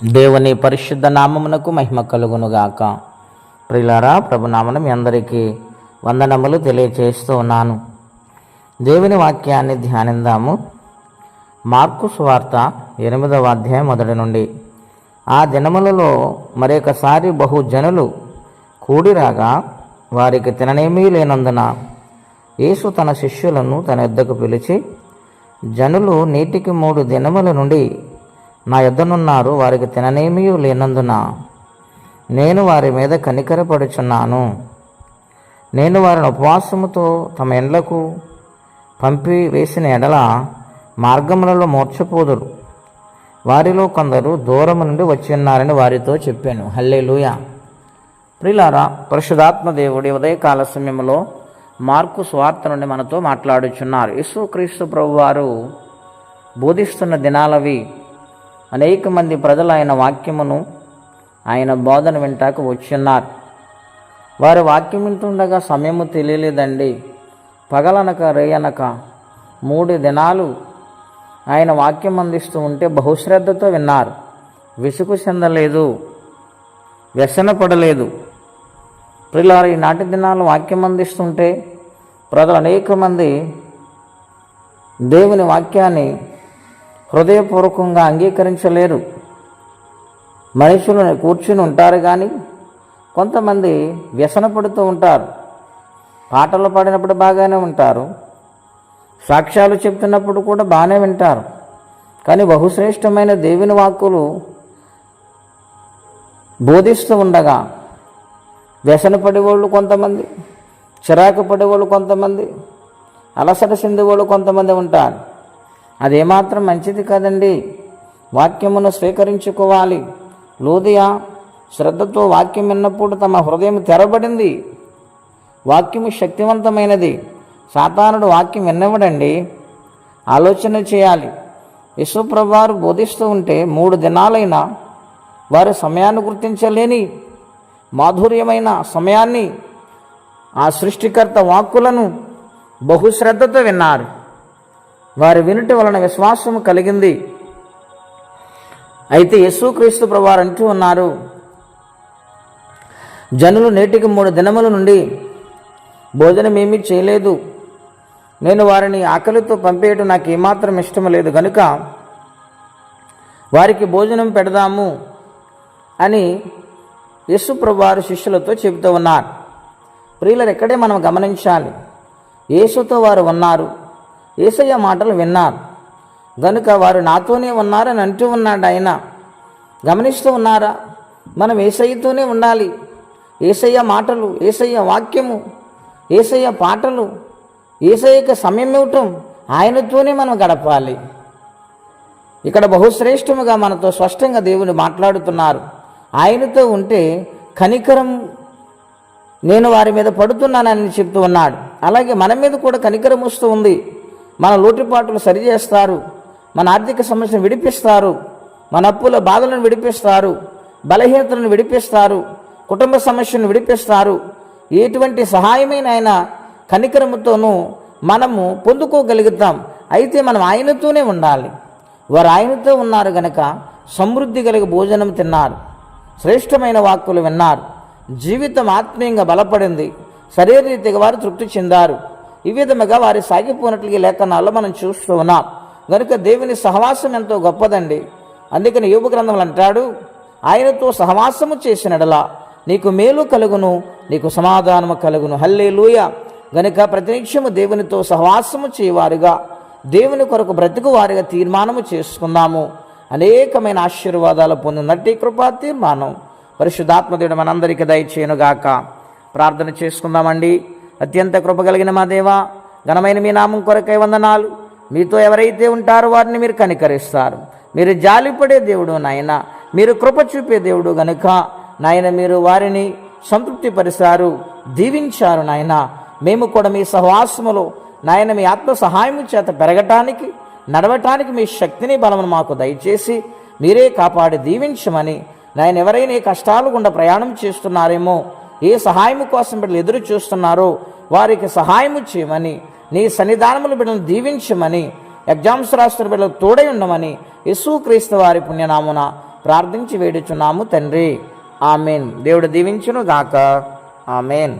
దేవుని పరిశుద్ధ నామమునకు మహిమ కలుగునుగాక. ప్రియులారా, ప్రభునామమున మీ అందరికీ వందనములు తెలియచేస్తూ ఉన్నాను. దేవుని వాక్యాన్ని ధ్యానిందాము. మార్కు సువార్త 8వ అధ్యాయం మొదటి నుండి. ఆ దినములలో మరొకసారి బహుజనులు కూడిరాగా వారికి తిననేమీ లేనందున యేసు తన శిష్యులను తన యొద్దకు పిలిచి, జనులు నేటికి 3 దినముల నుండి నా యొద్దనున్నారు, వారికి తిననేమీ లేనందున నేను వారి మీద కనికరపడుచున్నాను. నేను వారిని ఉపవాసముతో తమ ఇండ్లకు పంపి వేసిన ఎడల మార్గములలో మూర్ఛపోదురు. వారిలో కొందరు దూరము నుండి వచ్చి ఉన్నారని వారితో చెప్పాను. హల్లెలూయా. ప్రియులారా, పరిశుద్ధాత్మ దేవుడి ఉదయకాల సమయంలో మార్కు సువార్త నుండి మనతో మాట్లాడుచున్నారు. యేసుక్రీస్తు ప్రభువారు బోధిస్తున్న దినాలవి. అనేక మంది ప్రజలు ఆయన వాక్యమును, ఆయన బోధన వింటాకు వచ్చిన్నారు. వారి వాక్యం వింటుండగా సమయము తెలియలేదండి. పగలనక రేయనక 3 దినాలు ఆయన వాక్యం అందిస్తూ ఉంటే బహుశ్రద్ధతో విన్నారు. విసుగు చెందలేదు, వ్యసనపడలేదు. ప్రియులారా, ఈనాటి దినాలు వాక్యం అందిస్తుంటే ప్రజలు అనేక మంది దేవుని వాక్యాన్ని హృదయపూర్వకంగా అంగీకరించలేరు. మనుషులు కూర్చుని ఉంటారు, కానీ కొంతమంది వ్యసనపడుతూ ఉంటారు. పాటలు పాడినప్పుడు బాగానే ఉంటారు, సాక్ష్యాలు చెప్తున్నప్పుడు కూడా బాగానే వింటారు, కానీ బహుశ్రేష్టమైన దేవుని వాక్కులు బోధిస్తూ ఉండగా వ్యసన పడేవాళ్ళు కొంతమంది, చిరాకు పడేవాళ్ళు కొంతమంది, అలసట చెందేవాళ్ళు కొంతమంది ఉంటారు. అదేమాత్రం మంచిది కాదండి. వాక్యమును స్వీకరించుకోవాలి. లూదియా శ్రద్ధతో వాక్యం విన్నప్పుడు తమ హృదయం తెరబడింది. వాక్యము శక్తివంతమైనది. సాతానుడు వాక్యం విన్నవడండి. ఆలోచన చేయాలి. యేసుప్రభువారు బోధిస్తూ ఉంటే 3 దినాలైనా వారు సమయాన్ని గుర్తించలేని మాధుర్యమైన సమయాన్ని, ఆ సృష్టికర్త వాక్కులను బహుశ్రద్ధతో విన్నారు. వారి వినుట వలన విశ్వాసము కలిగింది. అయితే యేసుక్రీస్తు ప్రభువారు అంటూ ఉన్నారు, జనులు నేటికి 3 దినముల నుండి భోజనం ఏమీ చేయలేదు. నేను వారిని ఆకలితో పంపేయటం నాకు ఏమాత్రం ఇష్టం లేదు, కనుక వారికి భోజనం పెడదాము అని యేసు ప్రభువారు శిష్యులతో చెబుతూ ఉన్నారు. ప్రియులరు, ఎక్కడే మనం గమనించాలి. యేసుతో వారు ఉన్నారు, యేసయ్య మాటలు విన్నారు, గనుక వారు నాతోనే ఉన్నారని అంటూ ఉన్నాడు ఆయన. గమనిస్తూ ఉన్నారా? మనం యేసయ్యతోనే ఉండాలి. యేసయ్య మాటలు, యేసయ్య వాక్యము, యేసయ్య పాటలు, యేసయ్యకి సమయం ఇవ్వటం, ఆయనతోనే మనం గడపాలి. ఇక్కడ బహుశ్రేష్టముగా మనతో స్పష్టంగా దేవుని మాట్లాడుతున్నారు. ఆయనతో ఉంటే కనికరం నేను వారి మీద పడుతున్నానని చెప్తూ ఉన్నాడు. అలాగే మన మీద కూడా కనికరం వస్తూ ఉంది. మన లోటుపాట్లు సరిచేస్తారు, మన ఆర్థిక సమస్యను విడిపిస్తారు, మన అప్పుల బాధలను విడిపిస్తారు, బలహీనతలను విడిపిస్తారు, కుటుంబ సమస్యను విడిపిస్తారు. ఎటువంటి సహాయమైన ఆయన కనికరముతోనూ మనము పొందుకోగలుగుతాం. అయితే మనం ఆయనతోనే ఉండాలి. వారు ఆయనతో ఉన్నారు గనక సమృద్ధి కలిగి భోజనం తిన్నారు, శ్రేష్టమైన వాక్కులు విన్నారు, జీవితం ఆత్మీయంగా బలపడింది, శరీరరీతిగా వారు తృప్తి చెందారు. ఈ విధముగా వారి సాగిపోయినట్లు లేఖనాల్లో మనం చూస్తూ ఉన్నాం. కనుక దేవుని సహవాసం ఎంతో గొప్పదండి. అందుకని యోబు గ్రంథంలో అంటాడు, ఆయనతో సహవాసము చేసినడలా నీకు మేలు కలుగును, నీకు సమాధానము కలుగును. హల్లెలూయా. గనుక ప్రతినిత్యము దేవునితో సహవాసము చేయవారుగా, దేవుని కొరకు బ్రతుకు వారిగా తీర్మానము చేసుకుందాము. అనేకమైన ఆశీర్వాదాలు పొందినట్టి కృపా తీర్మానం పరిశుద్ధాత్మదేవుడు మనందరికీ దయచేయునుగాక. ప్రార్థన చేసుకుందామండి. అత్యంత కృప కలిగిన మా దేవా, ఘనమైన మీ నామం కొరకై వందనాలు. మీతో ఎవరైతే ఉంటారో వారిని మీరు కనికరిస్తారు. మీరు జాలిపడే దేవుడు నాయన, మీరు కృప చూపే దేవుడు గనుక నాయన మీరు వారిని సంతృప్తి పరిచారు, దీవించారు నాయన. మేము కూడా మీ సహవాసములో నాయన మీ ఆత్మ సహాయము చేత పెరగటానికి, నడవటానికి మీ శక్తిని బలమును మాకు దయచేసి మీరే కాపాడి దీవించమని నాయన. ఎవరైనా ఏ కష్టాలు గుండా ప్రయాణం చేస్తున్నారేమో, ఏ సహాయము కోసం బిడ్డలు ఎదురు చూస్తున్నారో వారికి సహాయము చేయమని, నీ సన్నిధానములు బిడ్డలను దీవించమని, ఎగ్జామ్స్ రాస్తున్న బిడ్డలకు తోడై ఉండమని యేసుక్రీస్తు వారి పుణ్యనామున ప్రార్థించి వేడుచున్నాము తండ్రి. ఆమెన్. దేవుడు దీవించును గాక. ఆమెన్.